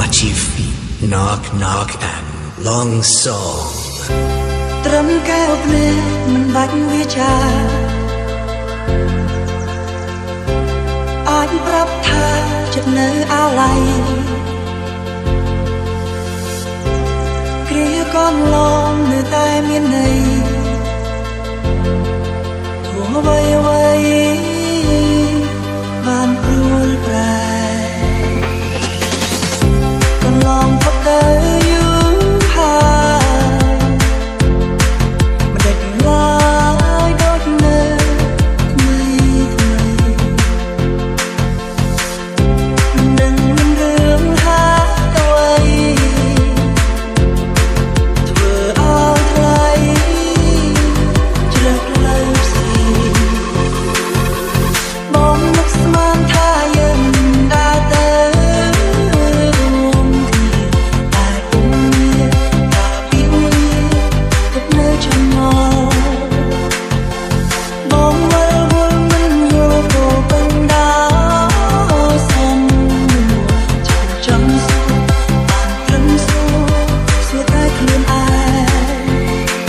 Archie feet, knock knock and long song ត្រឹមកែវភ្នែកមិនបាច់វាចាអាចប្រាប់ថាចិត្តនៅអាឡ័យគ្រាកូនឡងនៅតែមានន័យទោះអ្វីអ្វីបានព្រួលប្រែកូនឡងផុតទៅយូរហើយមិនដេចឡើយដូចនៅថ្មីថ្មីមិនដឹងមានរឿងហាអ្វីធ្វើឲ្យថ្លៃជ្រឹកលើផ្សេងបងនឹកស្មានថាយើងដើរទៅរួមគ្នាតែពុំមានការពីនេះទុកនៅចំណោបងវិលវល់មិនយល់ក៏បណ្ដាសំចាំសួរបានត្រឹមសួរតែខ្លួនឯង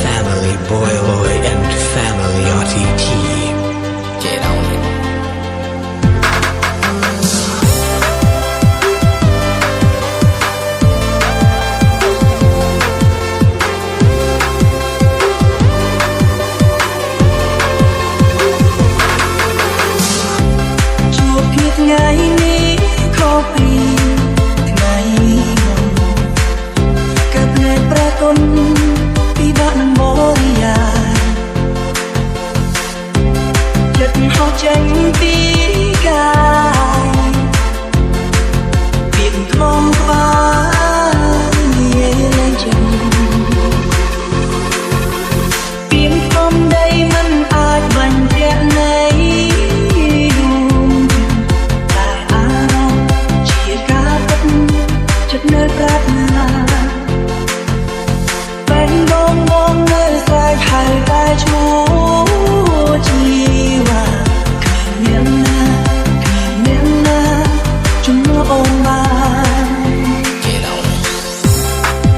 Family Boy and Family RTT Get on it ជួបគ្នាថ្ងៃនេះខុសពីថ្ងៃមុនកើតនៅប្រគុណពិបាកនឹងបរិយាចិត្តហោះចេញពីកាយពីក្លងក្បាលនិយាយលែងចេញពីធំដីមិនអាចបាញ់ពាក់នៃតែអារម្មណ៍ជាការពិតចិត្តនៅប្រាថ្នាពេលបងនៅស្រែកហៅតែឈ្មោះជីវ៉ាគ្មានអ្នកណាជំនួសអូនបាន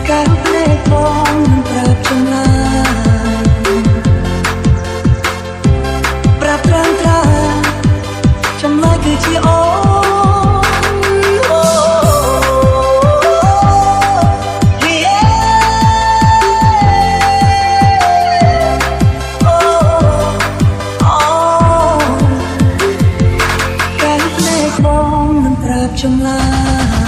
ការភ្នែកបងមិនប្រាប់ចម្លើយប្រាប់ត្រង់ចម្លើយគឺជាអូនចម្លើយ